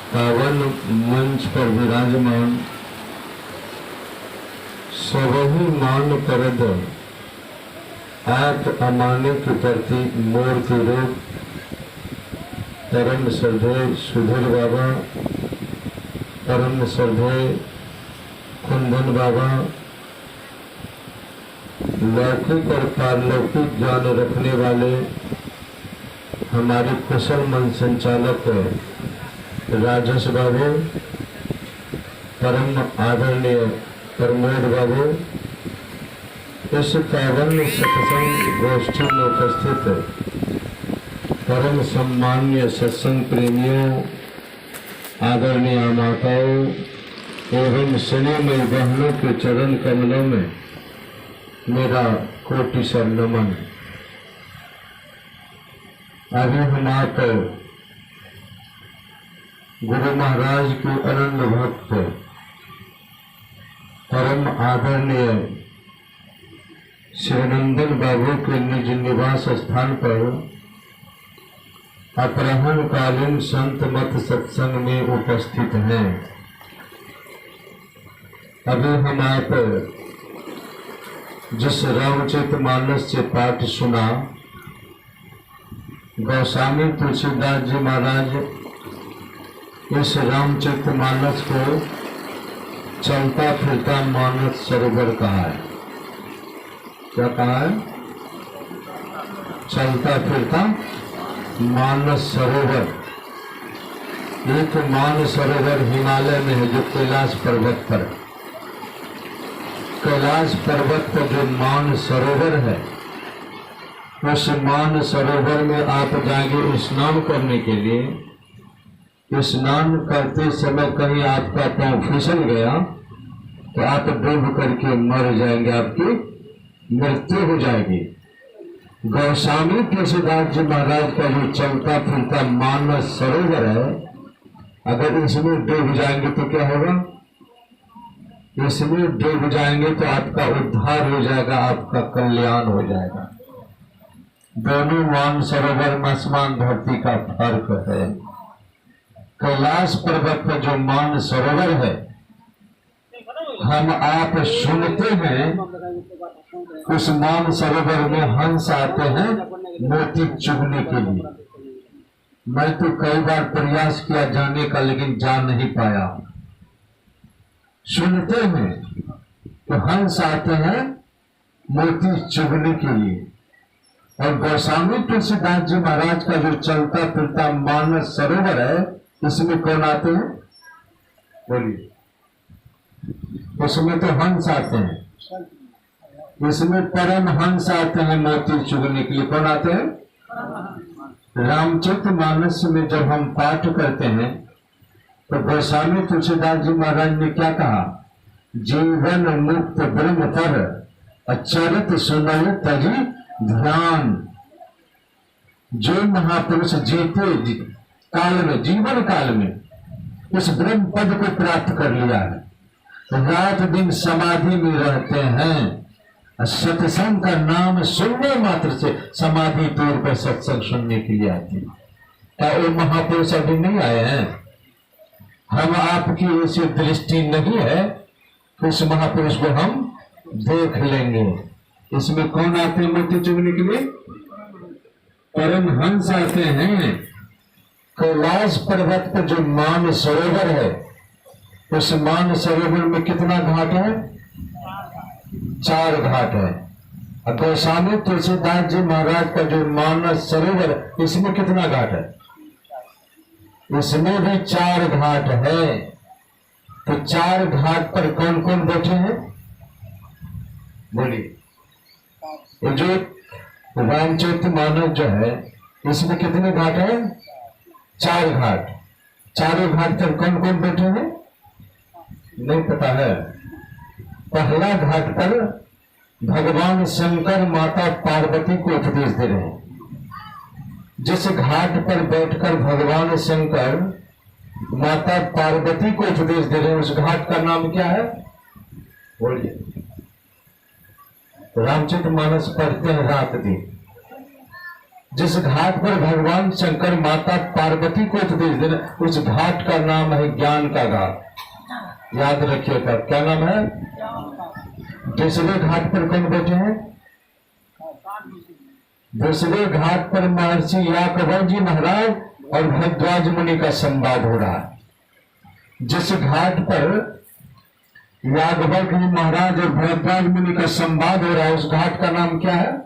पावन मंच पर विराजमान सबही मान करद आप अमाने के प्रति मूर्ति रूप परम श्रद्धेय सुधीर बाबा, परम श्रद्धेय कुंदन बाबा, लौकिक और पारलौकिक ज्ञान रखने वाले हमारे कुशल मन संचालक राजेश बाबू, परम आदरणीय प्रमोद बाबू, इस पावन सत्संग गोष्ठी में उपस्थित परम सम्मान्य सत्संग प्रेमियों, आदरणीय माताओं एवं स्नेहमयी बहनों के चरण कमलों में मेरा कोटि सर नमन। अभी हम आप गुरु महाराज के अनन्य भक्त परम आदरणीय श्रीनंदन बाबू के निज निवास स्थान पर अपराह्न कालीन संत मत सत्संग में उपस्थित हैं। अभी हम आप जिस रामचरितमानस से पाठ सुना, गोस्वामी तुलसीदास जी महाराज इस रामचरितमानस को चलता फिरता मानस सरोवर कहा है। क्या कहा है? चलता फिरता मानस सरोवर। एक मानस सरोवर हिमालय में है जो कैलाश पर्वत पर। कैलाश पर्वत पर जो मान सरोवर है, उस मान सरोवर में आप जाएंगे स्नान करने के लिए। स्नान करते समय कहीं आपका पांव फिसल गया तो आप डूब करके मर जाएंगे, आपकी मृत्यु हो जाएगी। गोस्वामी तुलसीदास जी महाराज का जो चलता फिरता मानस सरोवर है, अगर इसमें डूब जाएंगे तो क्या होगा? इसमें डूब जाएंगे तो आपका उद्धार हो जाएगा, आपका कल्याण हो जाएगा। दोनों मान सरोवर में आसमान धरती का फर्क है। कैलाश पर्वत पर जो मान सरोवर है, हम आप सुनते हैं उस मान सरोवर में हंस आते हैं मोती चुगने के लिए। मैं तो कई बार प्रयास किया जाने का, लेकिन जा नहीं पाया। सुनते हैं तो हंस आते हैं मोती चुगने के लिए। और गोस्वामी तुलसीदास जी महाराज का जो चलता फिरता मानस सरोवर है, इसमें कौन आते हैं? बोलिए। उसमें तो हंस आते हैं, इसमें परम हंस आते हैं मोती चुगने के लिए। कौन आते हैं? रामचरितमानस में जब हम पाठ करते हैं तो गोस्वामी तुलसीदास जी महाराज ने क्या कहा? जीवन मुक्त ब्रह्म पर अचरित सुनई तजी ध्यान। जो महापुरुष जीते काल में, जीवन काल में उस ब्रह्म पद को प्राप्त कर लिया है, रात दिन समाधि में रहते हैं। सत्संग का नाम सुनने मात्र से समाधि तौर पर सत्संग सुनने के लिए आते हैं। क्या वो महापुरुष अभी नहीं आए हैं? हम आपकी ऐसी दृष्टि नहीं है, उस महापुरुष को हम देख लेंगे। इसमें कौन आते हैं मोती चुगने के लिए? परम हंस आते हैं। कैलाश पर्वत पर जो मान सरोवर है, उस मान सरोवर में कितना घाट है? 4 घाट है। और गोस्वामी तुलसीदास जी महाराज का जो मानस सरोवर, इसमें कितना घाट है? इसमें भी 4 घाट है। तो 4 घाट पर कौन कौन बैठे हैं? बोलिए। ये जो रामचरितमानस जो है, इसमें कितने घाट है? 4 घाट। चारों घाट पर कौन कौन बैठे हैं? नहीं पता है। पहला घाट पर भगवान शंकर माता पार्वती को उपदेश दे रहे हैं। जिस घाट पर बैठकर भगवान शंकर माता पार्वती को उपदेश दे रहे हैं, उस घाट का नाम क्या है? बोलिए। रामचरितमानस पढ़ते हैं रात दिन। जिस घाट पर भगवान शंकर माता पार्वती को उपदेश दे रहे, उस घाट का नाम है ज्ञान का घाट। याद रखिएगा, क्या नाम है? दूसरे घाट पर कौन बैठे हैं? दूसरे घाट पर महर्षि याकव जी महाराज और भरद्वाज मुनि का संवाद हो रहा है। जिस घाट पर याकव जी महाराज और भरद्वाज मुनि का संवाद हो रहा है, उस घाट का नाम क्या है?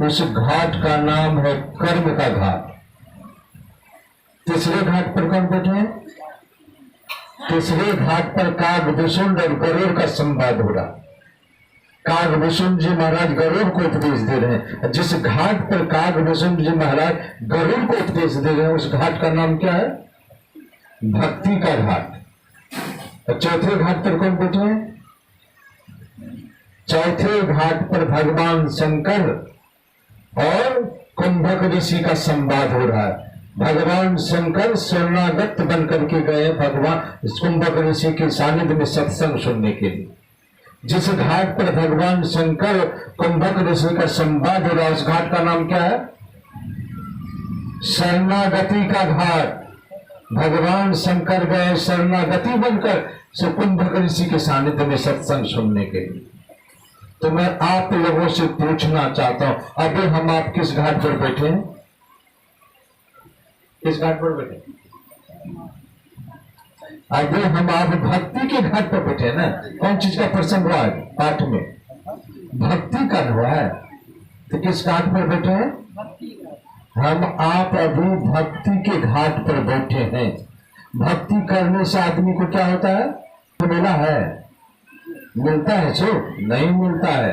उस घाट का नाम है कर्म का घाट। तीसरे घाट पर कौन बैठे हैं? तीसरे घाट पर कागभूषण और गरुड़ का संवाद हो रहा। कागभूषण जी महाराज गरुड़ को उपदेश दे रहे हैं। जिस घाट पर कागभूषण जी महाराज गरुड़ को उपदेश दे रहे हैं, उस घाट का नाम क्या है? भक्ति का घाट। और चौथे घाट पर कौन बैठे हैं? चौथे घाट पर भगवान शंकर और कुंभक ऋषि का संवाद हो रहा है। भगवान शंकर शरणागत बन करके गए भगवान कुंभक ऋषि के सानिध्य में सत्संग सुनने के लिए। जिस घाट पर भगवान शंकर कुंभक ऋषि का संवाद हो रहा है, उस घाट का नाम क्या है? शरणागति का घाट। भगवान शंकर गए शरणागति बनकर कुंभक ऋषि के सानिध्य में सत्संग सुनने के लिए। तो मैं आप लोगों से पूछना चाहता हूं, अभी हम आप किस घाट पर बैठे हैं? किस घाट पर बैठे? अभी हम आप भक्ति के घाट पर बैठे हैं ना। कौन चीज का प्रसंग हुआ है पाठ में? भक्ति का हुआ है। तो किस घाट पर बैठे हैं? हम आप अभी भक्ति के घाट पर बैठे हैं। भक्ति करने से आदमी को क्या होता है? मिला है? मिलता है सुख? नहीं मिलता है,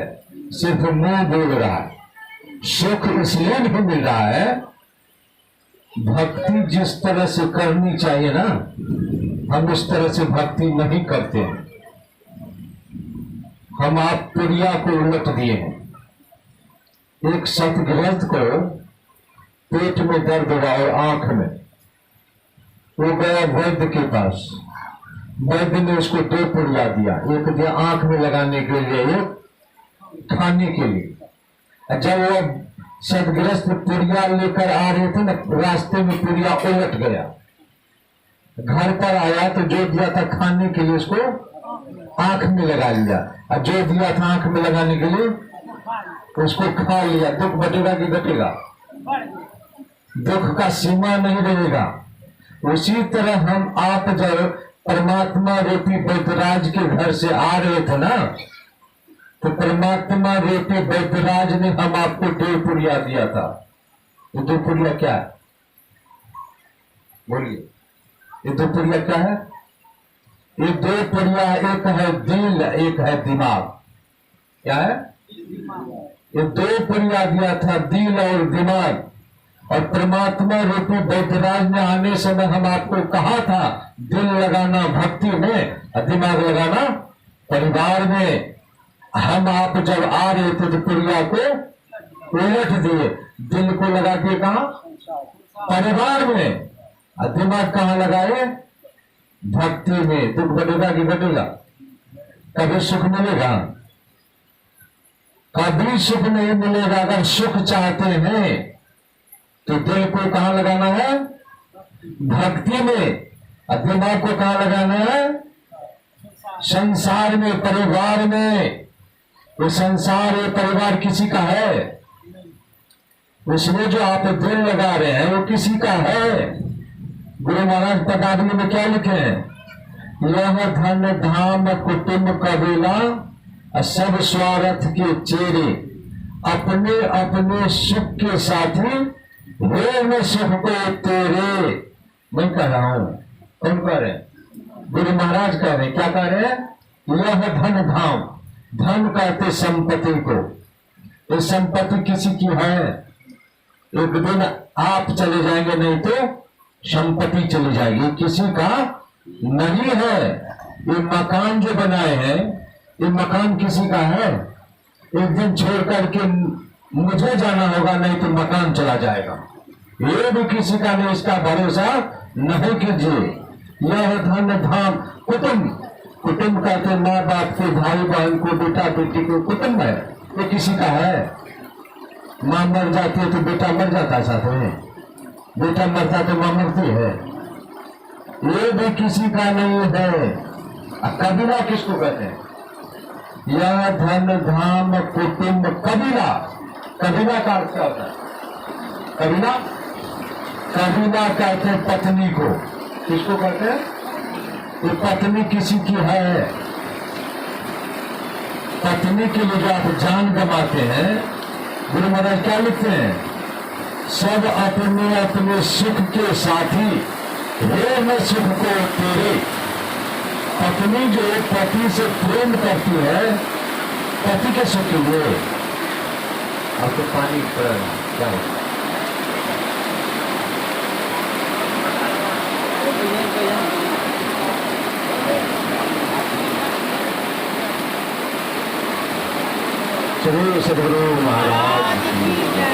सिर्फ मुंह बोल रहा है। सुख इसलिए नहीं मिल रहा है, भक्ति जिस तरह से करनी चाहिए ना, हम उस तरह से भक्ति नहीं करते हैं। हम आप पुरिया को उलट दिए हैं। एक सतगृहस्थ को पेट में दर्द हुआ और आंख में, वो गया वैद्य के पास। वैद्य ने उसको 2 पुड़िया दिया, एक दिया आंख में लगाने के लिए, एक खाने के लिए। जब वो सदग्रस्त पुड़िया लेकर आ रहे थे ना, रास्ते में पुड़िया उलट गया। घर पर आया तो जो दिया था खाने के लिए उसको आंख में लगा लिया, और जो दिया था आंख में लगाने के लिए उसको खा लिया। दुख बटेगा कि घटेगा? दुख का सीमा नहीं रहेगा। उसी तरह हम आप जब परमात्मा रूपी वैद्यराज के घर से आ रहे थे ना, तो परमात्मा रूपी वैद्यराज ने हम आपको 2 पुड़िया दिया था। ये 2 पुड़िया क्या है? बोलिए, ये 2 पुड़िया क्या है? ये 2 पुड़िया, एक है दिल, एक है दिमाग। क्या है? ये 2 पुड़िया दिया था, दिल और दिमाग। और परमात्मा रूपी वैद्यराज ने आने समय हम आपको कहा था, दिल लगाना भक्ति में और दिमाग लगाना परिवार में। हम आप जब आ रहे थे तो पुड़िया को उलट दिए, दिल को लगा के कहा परिवार में, और दिमाग कहाँ लगाए? भक्ति में। दुख बढ़ेगा कि घटेगा? कभी सुख मिलेगा? कभी सुख नहीं मिलेगा। अगर सुख चाहते हैं तो दिल को कहाँ लगाना है? भक्ति में। और दिमाग को कहाँ लगाना है? संसार में, परिवार में। वो संसार, ये परिवार किसी का है? उसमें जो आप दिल लगा रहे हैं वो किसी का है? गुरु महाराज पदावली में क्या लिखे हैं? यह धन धाम कुटुंब कबीला सब स्वार्थ के चेरे, अपने अपने सुख के साथी वे में सुख को तेरे। मैं कह रहा हूं, कौन कह रहे? गुरु महाराज कह रहे। क्या कह रहे हैं? यह धन धाम, धन कहते संपत्ति को। ये संपत्ति किसी की है? एक दिन आप चले जाएंगे, नहीं तो संपत्ति चली जाएगी। किसी का नहीं है। ये मकान जो बनाए हैं, ये मकान किसी का है? एक दिन छोड़ करके मुझे जाना होगा, नहीं तो मकान चला जाएगा। ये भी किसी का नहीं, इसका भरोसा नहीं कीजिए। यह धन धाम कुटुंब, कुटुंब कहते माँ बाप के, भाई बहन को, बेटा बेटी को कुटुंब है। ये किसी का है? माँ मर जाती है तो बेटा मर जाता है साथ में, बेटा मरता है तो माँ मरती है, ये भी किसी का नहीं है। कबीला किसको कहते हैं? यह धन धाम कुटुंब कबीला। कबीला का अर्थ क्या होता है? कबीला, कबीला कहते हैं पत्नी को। किसको कहते हैं? ये पत्नी किसी की है, पत्नी के लिए जो आप जान गंवाते हैं, गुरु महाराज क्या लिखते हैं? सब अपने अपने सुख के साथी, हे न सुख को तेरे। पत्नी जो पति से प्रेम करती है, पति के सुख के लिए। आपको पानी पड़ेगा क्या होगा? श्री सद्गुरु महाराज की जय।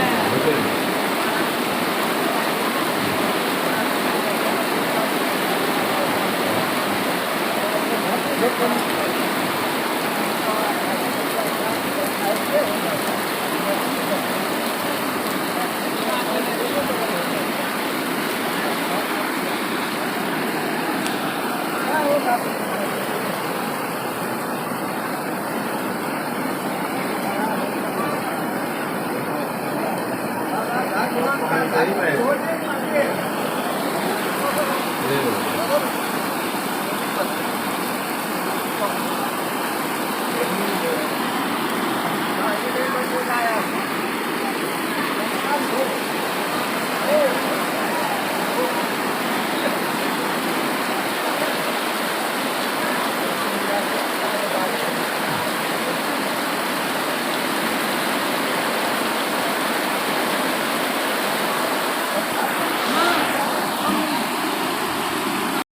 Gracias.